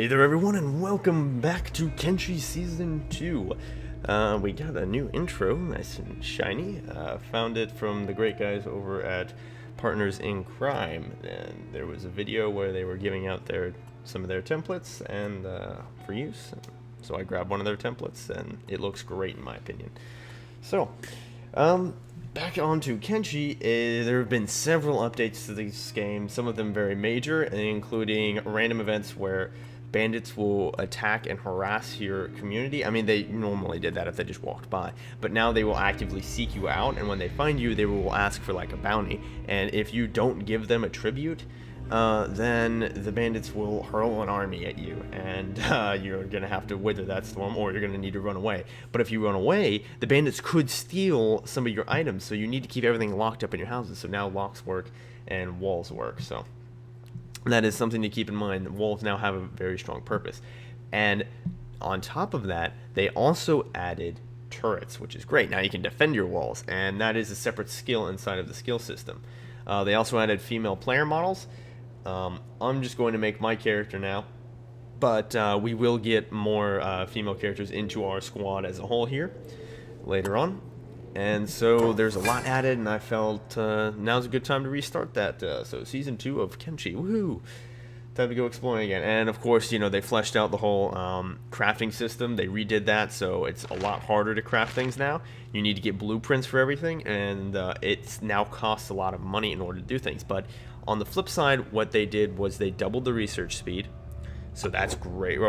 Hey there everyone and welcome back to Kenshi Season 2. We got a new intro, nice and shiny. Found it from the great guys over at Partners in Crime. And there was a video where they were giving out some of their templates and for use. So I grabbed one of their templates and it looks great in my opinion. So, back onto Kenshi, there have been several updates to this game, some of them very major, including random events where bandits will attack and harass your community. I mean, they normally did that if they just walked by, but now they will actively seek you out, and when they find you, they will ask for like a bounty, and if you don't give them a tribute, then the bandits will hurl an army at you, and you're gonna have to wither that storm, or you're gonna need to run away. But if you run away, the bandits could steal some of your items, so you need to keep everything locked up in your houses. So now locks work and walls work. So that is something to keep in mind. The walls now have a very strong purpose. And on top of that, they also added turrets, which is great. Now you can defend your walls, and that is a separate skill inside of the skill system. They also added female player models. I'm just going to make my character now, but we will get more female characters into our squad as a whole here later on. And so there's a lot added, and I felt now's a good time to restart that. So Season 2 of Kenshi, woohoo! Time to go exploring again. And of course, you know, they fleshed out the whole crafting system. They redid that, so it's a lot harder to craft things now. You need to get blueprints for everything, and it's now costs a lot of money in order to do things. But on the flip side, what they did was they doubled the research speed, so that's great.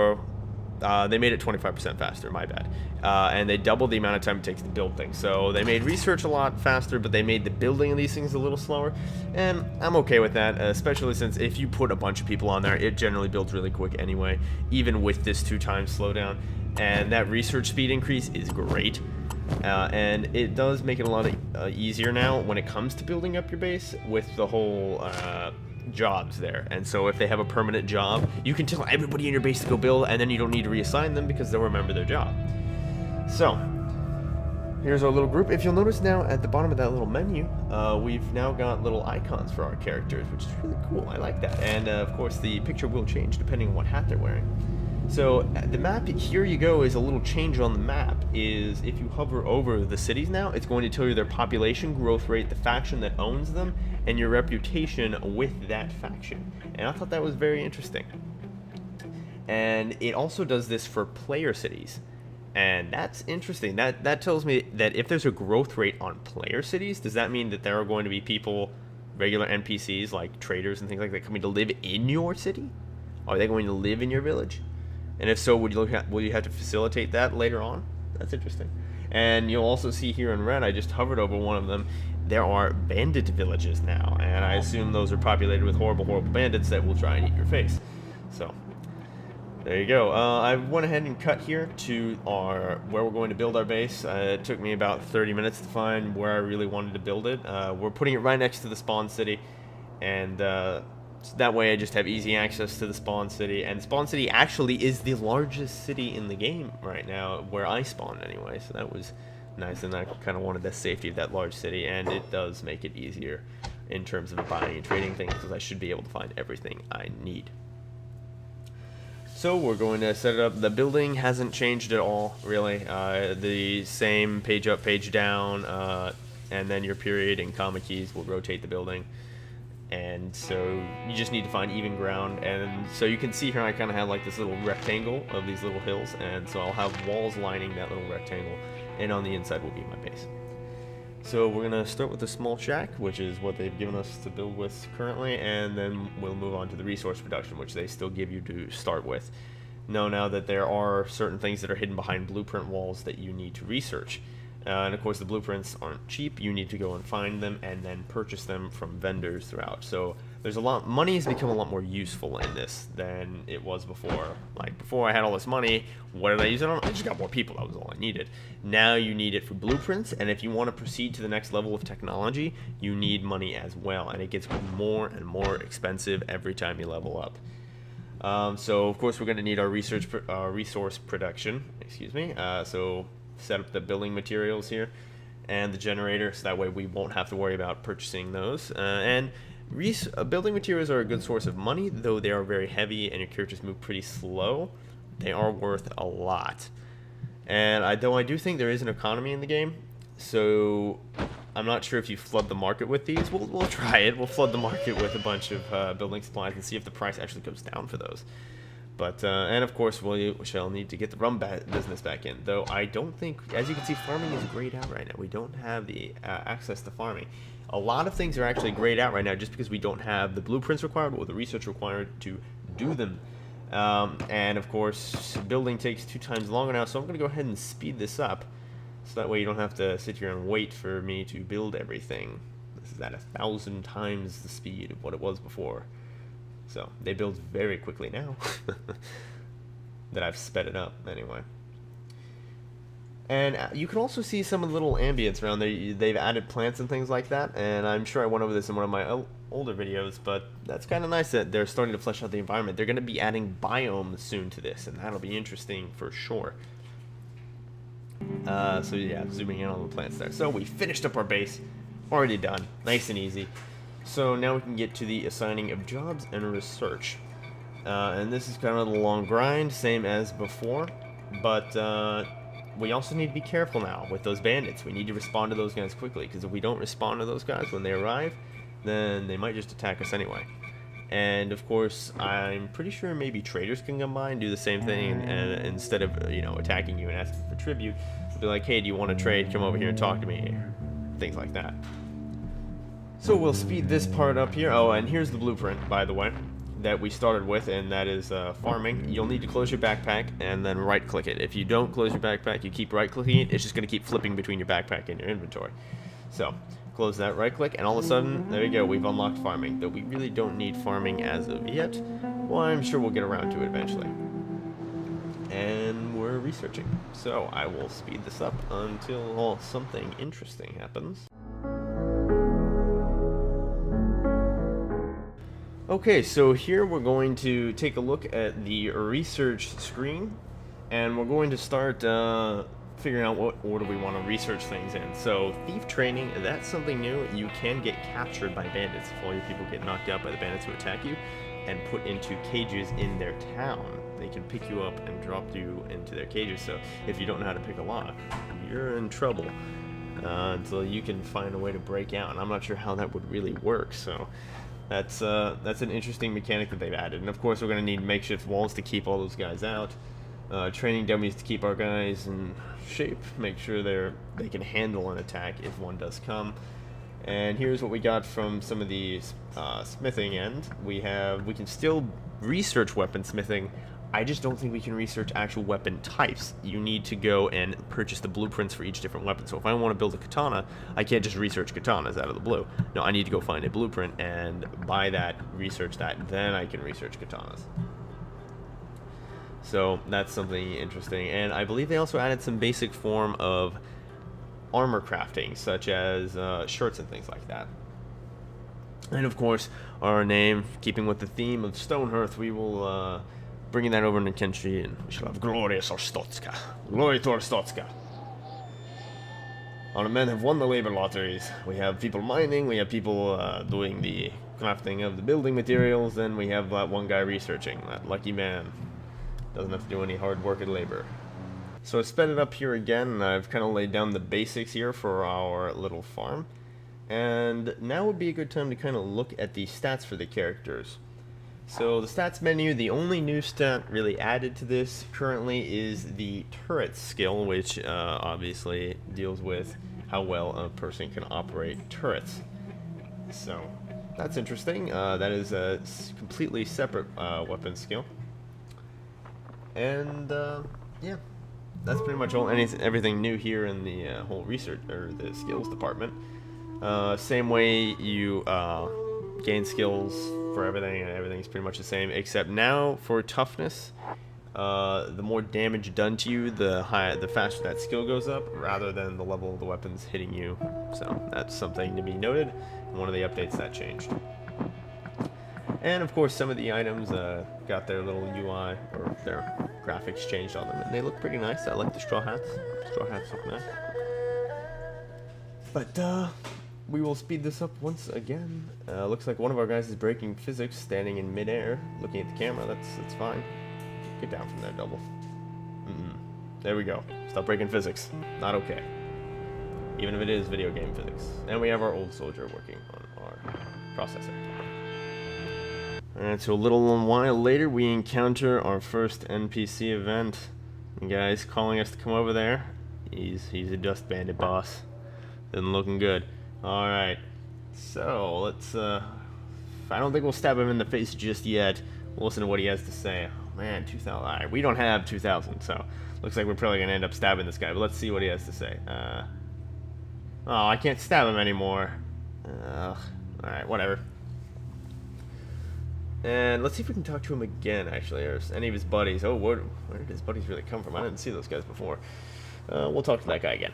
They made it 25% faster, my bad. And they doubled the amount of time it takes to build things. So they made research a lot faster, but they made the building of these things a little slower. And I'm okay with that, especially since if you put a bunch of people on there, it generally builds really quick anyway, even with this 2x slowdown. And that research speed increase is great. And it does make it a lot easier now when it comes to building up your base with the whole jobs there. And so if they have a permanent job, you can tell everybody in your base to go build, and then you don't need to reassign them because they'll remember their job. So here's our little group. If you'll notice now at the bottom of that little menu, we've now got little icons for our characters, which is really cool. I like that. And of course the picture will change depending on what hat they're wearing. So the map, here you go, is a little change on the map. Is if you hover over the cities now, it's going to tell you their population growth rate, the faction that owns them, and your reputation with that faction. And I thought that was very interesting. And it also does this for player cities. And that's interesting. That tells me that if there's a growth rate on player cities, does that mean that there are going to be people, regular NPCs like traders and things like that, coming to live in your city? Are they going to live in your village? And if so, will you have to facilitate that later on? That's interesting. And you'll also see here in red, I just hovered over one of them, there are bandit villages now. And I assume those are populated with horrible, horrible bandits that will try and eat your face. So, there you go. I went ahead and cut here to where we're going to build our base. It took me about 30 minutes to find where I really wanted to build it. We're putting it right next to the spawn city. And so that way I just have easy access to the spawn city, and spawn city actually is the largest city in the game right now, where I spawned anyway, so that was nice, and I kind of wanted the safety of that large city, and it does make it easier in terms of buying and trading things, because I should be able to find everything I need. So we're going to set it up. The building hasn't changed at all, really. The same page up, page down, and then your period and comma keys will rotate the building. And so you just need to find even ground, and so you can see here I kind of have like this little rectangle of these little hills, and so I'll have walls lining that little rectangle, and on the inside will be my base. So we're going to start with the small shack, which is what they've given us to build with currently, and then we'll move on to the resource production, which they still give you to start with. Know now that there are certain things that are hidden behind blueprint walls that you need to research. And of course the blueprints aren't cheap. You need to go and find them and then purchase them from vendors throughout. So there's money has become a lot more useful in this than it was before. Like before I had all this money, what did I use it on? I just got more people, that was all I needed. Now you need it for blueprints, and if you want to proceed to the next level of technology, you need money as well, and it gets more and more expensive every time you level up. So of course we're going to need our resource production, so set up the building materials here and the generator, so that way we won't have to worry about purchasing those. And Building materials are a good source of money, though they are very heavy and your characters move pretty slow. They are worth a lot. And though I do think there is an economy in the game, so I'm not sure if you flood the market with these. We'll try it. We'll flood the market with a bunch of building supplies and see if the price actually goes down for those. But, and of course, we shall need to get the rum business back in. Though I don't think, as you can see, farming is grayed out right now. We don't have the access to farming. A lot of things are actually grayed out right now just because we don't have the blueprints required or the research required to do them. And of course, building takes 2 times longer now, so I'm going to go ahead and speed this up. So that way you don't have to sit here and wait for me to build everything. This is at 1,000 times the speed of what it was before. So they build very quickly now that I've sped it up anyway. And you can also see some of the little ambience around there. They've added plants and things like that, and I'm sure I went over this in one of my older videos, but that's kind of nice that they're starting to flesh out the environment. They're going to be adding biomes soon to this, and that'll be interesting for sure. So yeah, zooming in on the plants there. So we finished up our base, already done, nice and easy. So now we can get to the assigning of jobs and research. And this is kind of the long grind, same as before, but we also need to be careful now with those bandits. We need to respond to those guys quickly, because if we don't respond to those guys when they arrive, then they might just attack us anyway. And of course, I'm pretty sure maybe traders can come by and do the same thing, and instead of, you know, attacking you and asking for tribute, they'll be like, hey, do you want to trade? Come over here and talk to me. Things like that. So we'll speed this part up here. Oh, and here's the blueprint, by the way, that we started with, and that is farming. You'll need to close your backpack and then right-click it. If you don't close your backpack, you keep right-clicking it, it's just going to keep flipping between your backpack and your inventory. So close that, right-click, and all of a sudden, there you go, we've unlocked farming. Though we really don't need farming as of yet. Well, I'm sure we'll get around to it eventually. And we're researching. So I will speed this up until something interesting happens. Okay, so here we're going to take a look at the research screen, and we're going to start figuring out what order we want to research things in. So thief training, that's something new. You can get captured by bandits if all your people get knocked out by the bandits who attack you and put into cages in their town. They can pick you up and drop you into their cages, so if you don't know how to pick a lock, you're in trouble until you can find a way to break out, and I'm not sure how that would really work, so that's an interesting mechanic that they've added. And of course we're going to need makeshift walls to keep all those guys out, training dummies to keep our guys in shape, make sure they can handle an attack if one does come. And here's what we got from some of the smithing end. We can still research weaponsmithing. I just don't think we can research actual weapon types. You need to go and purchase the blueprints for each different weapon. So if I want to build a katana, I can't just research katanas out of the blue. No, I need to go find a blueprint and buy that, research that, then I can research katanas. So that's something interesting. And I believe they also added some basic form of armor crafting, such as shirts and things like that. And of course, our name, keeping with the theme of Stonehearth, we will bringing that over into Kenshi, and we shall have Glorious Orstotska. Glory to Orstotska. Our men have won the labor lotteries. We have people mining, we have people doing the crafting of the building materials, and we have that one guy researching. That lucky man. Doesn't have to do any hard work and labor. So I sped it up here again, and I've kind of laid down the basics here for our little farm. And now would be a good time to kind of look at the stats for the characters. So the stats menu, the only new stat really added to this currently is the turret skill, which obviously deals with how well a person can operate turrets. So that's interesting. That is a completely separate weapon skill. And yeah, that's pretty much everything new here in the whole research or the skills department. Same way you gain skills for everything, and everything's pretty much the same, except now for toughness, the more damage done to you, the faster that skill goes up, rather than the level of the weapons hitting you. So that's something to be noted, and one of the updates that changed. And of course, some of the items got their little UI or their graphics changed on them, and they look pretty nice. I like the straw hats. Straw hats look nice. But we will speed this up once again. Looks like one of our guys is breaking physics, standing in midair, looking at the camera. That's fine. Get down from there, double. There we go. Stop breaking physics. Not okay. Even if it is video game physics. And we have our old soldier working on our processor. Alright, so a little while later, we encounter our first NPC event. The guy's calling us to come over there. He's a dust bandit boss. Isn't looking good. Alright, so let's, I don't think we'll stab him in the face just yet. We'll listen to what he has to say. Oh man, 2,000. Alright, we don't have 2,000, so looks like we're probably going to end up stabbing this guy, but let's see what he has to say. Oh, I can't stab him anymore. Alright, whatever. And let's see if we can talk to him again, actually, or any of his buddies. Oh, where did his buddies really come from? I didn't see those guys before. We'll talk to that guy again.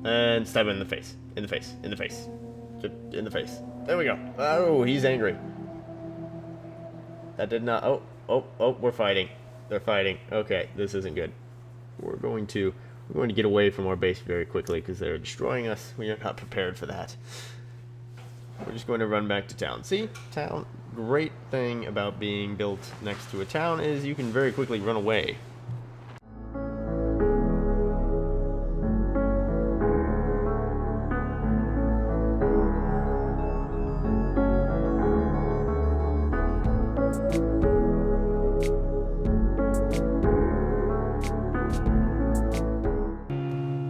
And stab him in the face. In the face. In the face. In the face. There we go. Oh, he's angry. That did not... Oh, we're fighting. They're fighting. Okay, this isn't good. We're going to get away from our base very quickly because they're destroying us. We are not prepared for that. We're just going to run back to town. See? Town. Great thing about being built next to a town is you can very quickly run away.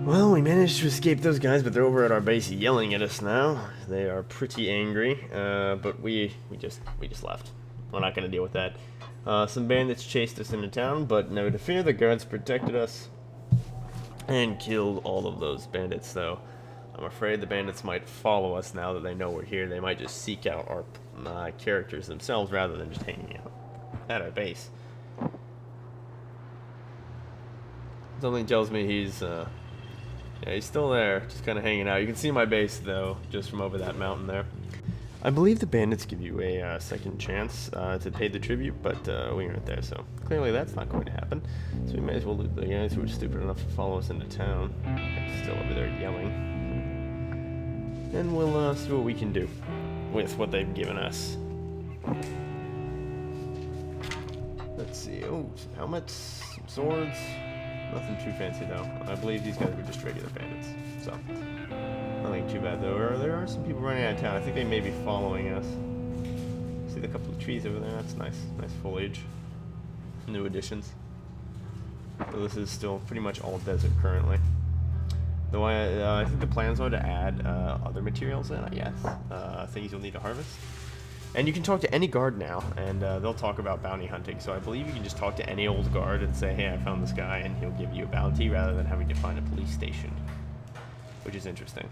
Well, we managed to escape those guys, but they're over at our base yelling at us now. They are pretty angry, but we just left. We're not going to deal with that. Some bandits chased us into town, but never to fear, the guards protected us and killed all of those bandits, though. I'm afraid the bandits might follow us now that they know we're here. They might just seek out our characters themselves rather than just hanging out at our base. Something tells me he's still there, just kind of hanging out. You can see my base, though, just from over that mountain there. I believe the bandits give you a second chance to pay the tribute, but we aren't there, so clearly that's not going to happen. So we may as well loot the guys who are stupid enough to follow us into town. They're still over there yelling. And we'll see what we can do with what they've given us. Let's see. Oh, some helmets, some swords. Nothing too fancy, though. I believe these guys were just regular bandits, so nothing too bad, though. There are some people running out of town. I think they may be following us. See the couple of trees over there? That's nice. Nice foliage. New additions. So this is still pretty much all desert currently. Though I think the plans are to add other materials in, I guess. Things you'll need to harvest. And you can talk to any guard now, and they'll talk about bounty hunting. So I believe you can just talk to any old guard and say, hey, I found this guy, and he'll give you a bounty rather than having to find a police station, which is interesting.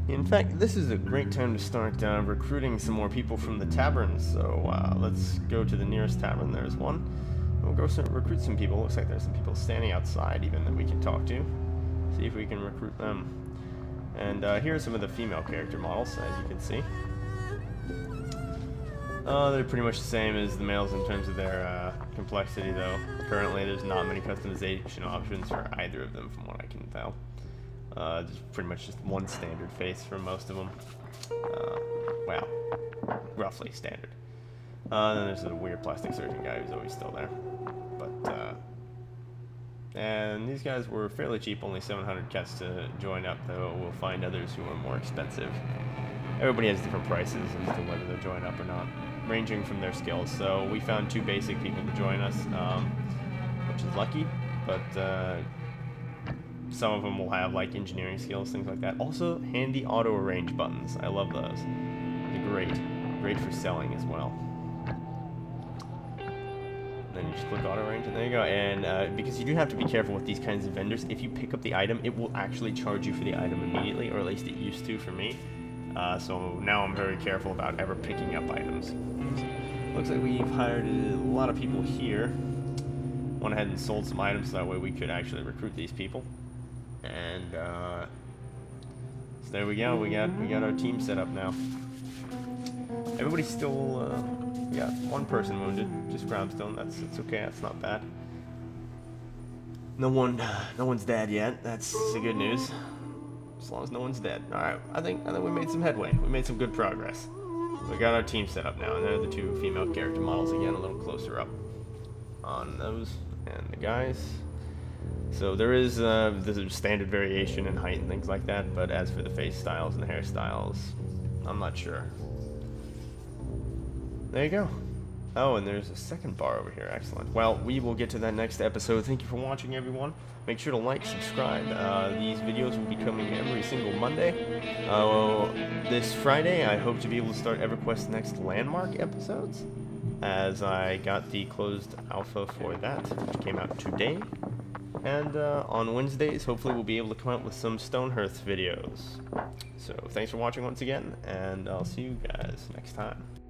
In fact, this is a great time to start recruiting some more people from the tavern. So let's go to the nearest tavern. There's one. We'll go recruit some people. Looks like there's some people standing outside even that we can talk to. See if we can recruit them. And here are some of the female character models, as you can see. They're pretty much the same as the males in terms of their complexity, though. Currently, there's not many customization options for either of them, from what I can tell. Just pretty much just one standard face for most of them. Well, roughly standard. Then there's a weird plastic surgeon guy who's always still there. But, and these guys were fairly cheap, only 700 cats to join up, though we'll find others who are more expensive. Everybody has different prices as to whether they'll join up or not, ranging from their skills. So we found 2 basic people to join us, which is lucky, but some of them will have like engineering skills, things like that. Also, handy auto arrange buttons. I love those. They're great for selling as well. Then you just click auto arrange, and there you go. And because you do have to be careful with these kinds of vendors, if you pick up the item, it will actually charge you for the item immediately, or at least it used to for me. So now I'm very careful about ever picking up items. Looks like we've hired a lot of people here. Went ahead and sold some items so that way we could actually recruit these people. And so there we go. We got our team set up now. Everybody's still we got 1 person wounded, just Grymestone. That's okay. That's not bad. No one's dead yet. That's the good news. as long as no one's dead. All right, I think we made some headway. We made some good progress. We got our team set up now, and there are the 2 female character models again, a little closer up on those and the guys. So there is the standard variation in height and things like that, but as for the face styles and the hairstyles, I'm not sure. There you go. Oh, and there's a second bar over here. Excellent. Well, we will get to that next episode. Thank you for watching, everyone. Make sure to like, subscribe. These videos will be coming every single Monday. This Friday, I hope to be able to start EverQuest's next Landmark episodes, as I got the closed alpha for that, which came out today. And on Wednesdays, hopefully we'll be able to come out with some Stonehearth videos. So thanks for watching once again, and I'll see you guys next time.